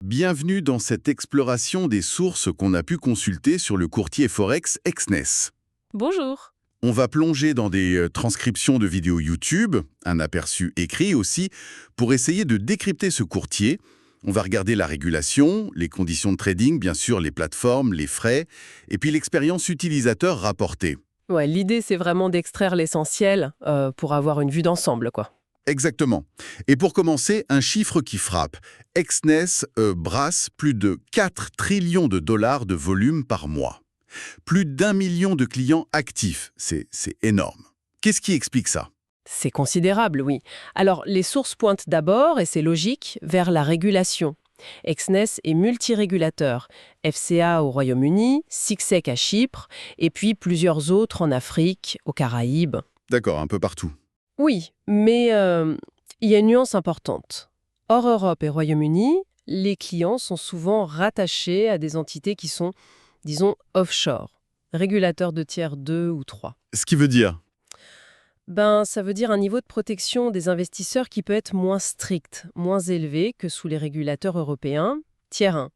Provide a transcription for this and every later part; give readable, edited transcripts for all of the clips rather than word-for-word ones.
Bienvenue dans cette exploration des sources qu'on a pu consulter sur le courtier Forex Exness. Bonjour. On va plonger dans des transcriptions de vidéos YouTube, un aperçu écrit aussi, pour essayer de décrypter ce courtier. On va regarder la régulation, les conditions de trading, bien sûr les plateformes, les frais, et puis l'expérience utilisateur rapportée. Ouais, l'idée, c'est vraiment d'extraire l'essentiel pour avoir une vue d'ensemble, quoi. Exactement. Et pour commencer, un chiffre qui frappe. Exness brasse plus de 4 trillions de dollars de volume par mois. Plus d'1 million de clients actifs. C'est énorme. Qu'est-ce qui explique ça? C'est considérable, oui. Alors, les sources pointent d'abord, et c'est logique, vers la régulation. Exness est multirégulateur. FCA au Royaume-Uni, SICSEC à Chypre, et puis plusieurs autres en Afrique, aux Caraïbes. D'accord, un peu partout. Oui, mais il y a une nuance importante. Hors Europe et Royaume-Uni, les clients sont souvent rattachés à des entités qui sont, disons, offshore, régulateurs de tiers 2 ou 3. Ce qui veut dire? Ça veut dire un niveau de protection des investisseurs qui peut être moins strict, moins élevé que sous les régulateurs européens, tiers 1.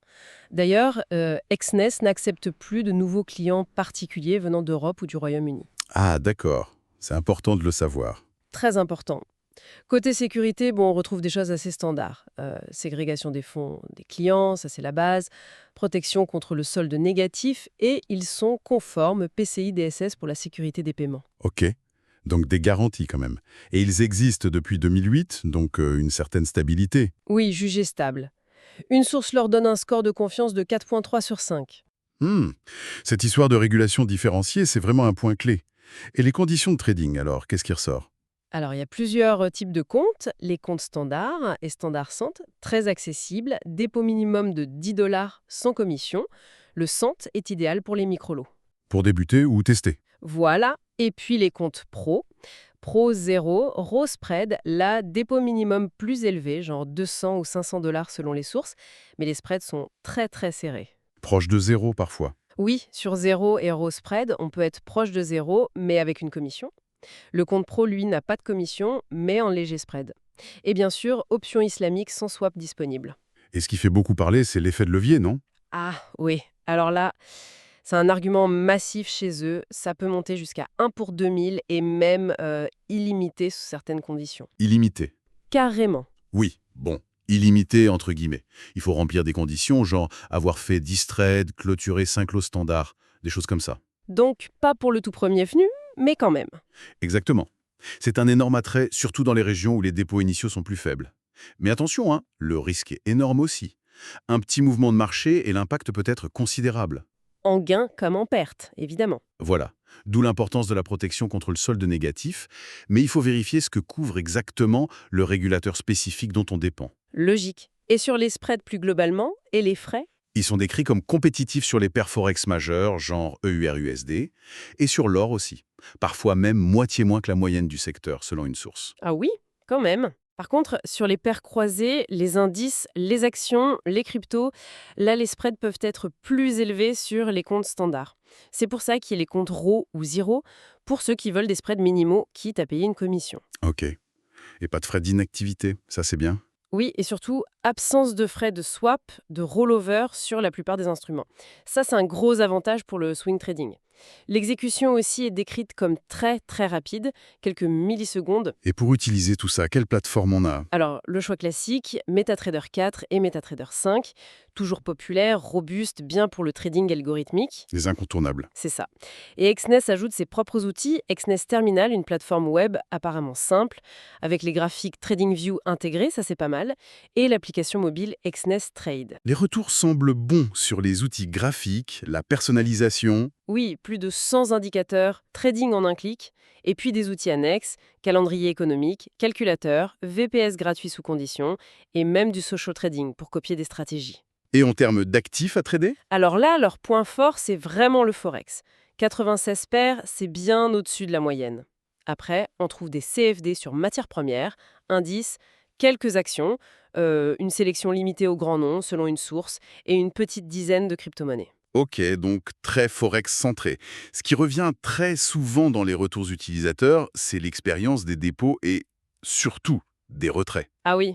D'ailleurs, Exness n'accepte plus de nouveaux clients particuliers venant d'Europe ou du Royaume-Uni. Ah, d'accord. C'est important de le savoir. Très important. Côté sécurité, on retrouve des choses assez standards. Ségrégation des fonds des clients, ça c'est la base. Protection contre le solde négatif et ils sont conformes PCI DSS pour la sécurité des paiements. Ok. Donc des garanties quand même. Et ils existent depuis 2008, donc une certaine stabilité. Oui, jugés stables. Une source leur donne un score de confiance de 4,3 sur 5. Cette histoire de régulation différenciée, c'est vraiment un point clé. Et les conditions de trading, alors, qu'est-ce qui ressort? Alors, il y a plusieurs types de comptes. Les comptes standards et standard cent, très accessibles, dépôt minimum de 10 dollars sans commission. Le cent est idéal pour les micro-lots. Pour débuter ou tester? Voilà. Et puis les comptes pro. Pro 0, raw spread, là, dépôt minimum plus élevé, genre 200 ou 500 dollars selon les sources, mais les spreads sont très très serrés. Proche de zéro parfois. Oui, sur 0 et raw spread, on peut être proche de 0, mais avec une commission. Le compte pro, lui, n'a pas de commission, mais en léger spread. Et bien sûr, option islamique sans swap disponible. Et ce qui fait beaucoup parler, c'est l'effet de levier, non? Ah oui, alors là, c'est un argument massif chez eux. Ça peut monter jusqu'à 1 pour 2000 et même illimité sous certaines conditions. Illimité. Carrément. Oui, bon. Illimité, entre guillemets. Il faut remplir des conditions, genre avoir fait 10 trades, clôturer 5 lots standards, des choses comme ça. Donc, pas pour le tout premier venu, mais quand même. Exactement. C'est un énorme attrait, surtout dans les régions où les dépôts initiaux sont plus faibles. Mais attention, hein, le risque est énorme aussi. Un petit mouvement de marché et l'impact peut être considérable. En gain comme en perte, évidemment. Voilà. D'où l'importance de la protection contre le solde négatif, mais il faut vérifier ce que couvre exactement le régulateur spécifique dont on dépend. Logique. Et sur les spreads plus globalement, et les frais? Ils sont décrits comme compétitifs sur les paires forex majeures, genre EUR-USD, et sur l'or aussi. Parfois même moitié moins que la moyenne du secteur, selon une source. Ah oui, quand même. Par contre, sur les paires croisées, les indices, les actions, les cryptos, là, les spreads peuvent être plus élevés sur les comptes standards. C'est pour ça qu'il y a les comptes RAW ou zéro pour ceux qui veulent des spreads minimaux, quitte à payer une commission. Ok. Et pas de frais d'inactivité, ça c'est bien. Oui, et surtout, absence de frais de swap, de rollover sur la plupart des instruments. Ça, c'est un gros avantage pour le swing trading. L'exécution aussi est décrite comme très très rapide, quelques millisecondes. Et pour utiliser tout ça, quelle plateforme on a? Alors, le choix classique, MetaTrader 4 et MetaTrader 5, toujours populaires, robustes, bien pour le trading algorithmique. Les incontournables. C'est ça. Et Exness ajoute ses propres outils, Exness Terminal, une plateforme web apparemment simple, avec les graphiques TradingView intégrés, ça c'est pas mal, et l'application mobile Exness Trade. Les retours semblent bons sur les outils graphiques, la personnalisation. Oui, plus de 100 indicateurs, trading en un clic, et puis des outils annexes, calendrier économique, calculateur, VPS gratuit sous condition, et même du social trading pour copier des stratégies. Et en termes d'actifs à trader? Alors là, leur point fort, c'est vraiment le Forex. 96 paires, c'est bien au-dessus de la moyenne. Après, on trouve des CFD sur matières premières, indices, quelques actions, une sélection limitée aux grands noms selon une source, et une petite dizaine de crypto-monnaies. Ok, donc très Forex centré. Ce qui revient très souvent dans les retours utilisateurs, c'est l'expérience des dépôts et surtout des retraits. Ah oui,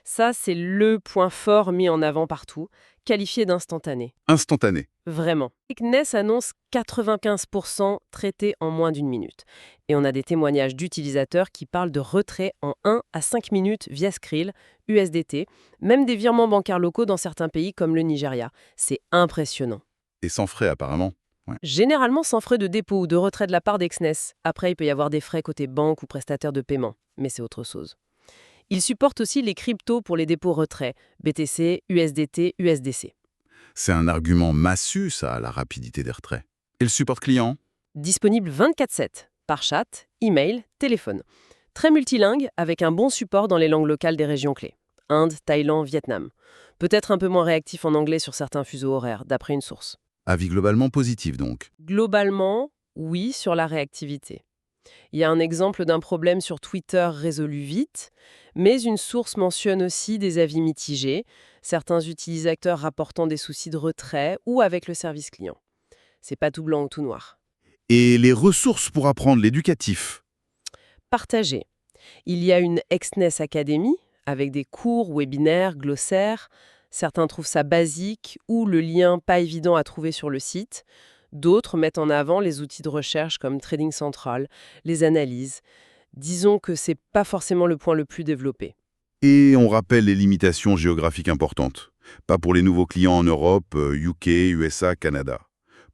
Ça, c'est le point fort mis en avant partout, qualifié d'instantané. Instantané. Vraiment. Exness annonce 95% traités en moins d'une minute. Et on a des témoignages d'utilisateurs qui parlent de retrait en 1 à 5 minutes via Skrill, USDT, même des virements bancaires locaux dans certains pays comme le Nigeria. C'est impressionnant. Et sans frais, apparemment. Ouais. Généralement sans frais de dépôt ou de retrait de la part d'Exness. Après, il peut y avoir des frais côté banque ou prestataire de paiement, mais c'est autre chose. Il supporte aussi les cryptos pour les dépôts-retraits, BTC, USDT, USDC. C'est un argument massu, ça, la rapidité des retraits. Et le support client? Disponible 24/7, par chat, email, téléphone. Très multilingue, avec un bon support dans les langues locales des régions clés. Inde, Thaïlande, Vietnam. Peut-être un peu moins réactif en anglais sur certains fuseaux horaires, d'après une source. Avis globalement positif, donc. Globalement, oui sur la réactivité. Il y a un exemple d'un problème sur Twitter résolu vite, mais une source mentionne aussi des avis mitigés, certains utilisateurs rapportant des soucis de retrait ou avec le service client. C'est pas tout blanc ou tout noir. Et les ressources pour apprendre l'éducatif? Partagé. Il y a une Exness Academy, avec des cours, webinaires, glossaires. Certains trouvent ça basique ou le lien pas évident à trouver sur le site. D'autres mettent en avant les outils de recherche comme Trading Central, les analyses. Disons que c'est pas forcément le point le plus développé. Et on rappelle les limitations géographiques importantes. Pas pour les nouveaux clients en Europe, UK, USA, Canada.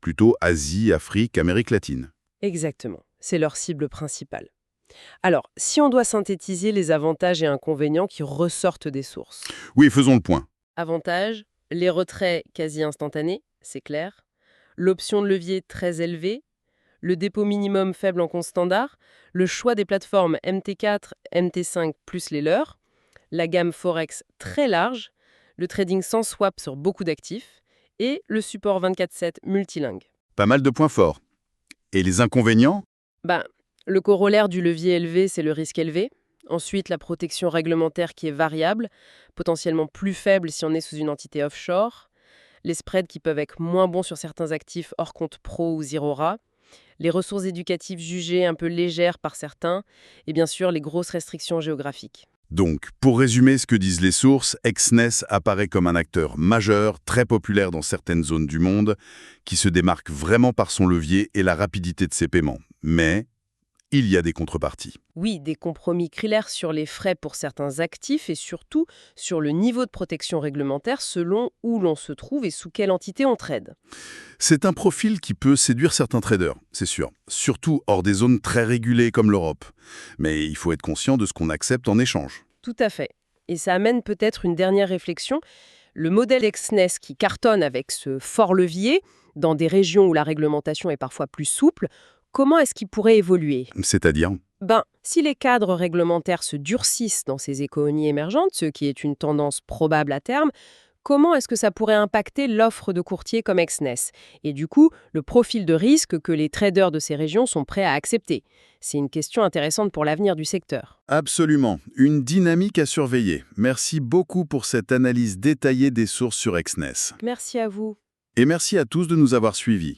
Plutôt Asie, Afrique, Amérique latine. Exactement, c'est leur cible principale. Alors, si on doit synthétiser les avantages et inconvénients qui ressortent des sources. Oui, faisons le point. Avantages, les retraits quasi instantanés, c'est clair. L'option de levier très élevée, le dépôt minimum faible en compte standard, le choix des plateformes MT4, MT5 plus les leurs, la gamme Forex très large, le trading sans swap sur beaucoup d'actifs et le support 24/7 multilingue. Pas mal de points forts. Et les inconvénients? Le corollaire du levier élevé, c'est le risque élevé. Ensuite, la protection réglementaire qui est variable, potentiellement plus faible si on est sous une entité offshore. Les spreads qui peuvent être moins bons sur certains actifs hors compte pro ou Zerora, les ressources éducatives jugées un peu légères par certains, et bien sûr les grosses restrictions géographiques. Donc, pour résumer ce que disent les sources, Exness apparaît comme un acteur majeur, très populaire dans certaines zones du monde, qui se démarque vraiment par son levier et la rapidité de ses paiements. Mais il y a des contreparties. Oui, des compromis clairs sur les frais pour certains actifs et surtout sur le niveau de protection réglementaire selon où l'on se trouve et sous quelle entité on trade. C'est un profil qui peut séduire certains traders, c'est sûr, surtout hors des zones très régulées comme l'Europe. Mais il faut être conscient de ce qu'on accepte en échange. Tout à fait. Et ça amène peut-être une dernière réflexion. Le modèle Exness qui cartonne avec ce fort levier, dans des régions où la réglementation est parfois plus souple, comment est-ce qu'il pourrait évoluer? C'est-à-dire? Si les cadres réglementaires se durcissent dans ces économies émergentes, ce qui est une tendance probable à terme, comment est-ce que ça pourrait impacter l'offre de courtiers comme Exness? Et du coup, le profil de risque que les traders de ces régions sont prêts à accepter? C'est une question intéressante pour l'avenir du secteur. Absolument. Une dynamique à surveiller. Merci beaucoup pour cette analyse détaillée des sources sur Exness. Merci à vous. Et merci à tous de nous avoir suivis.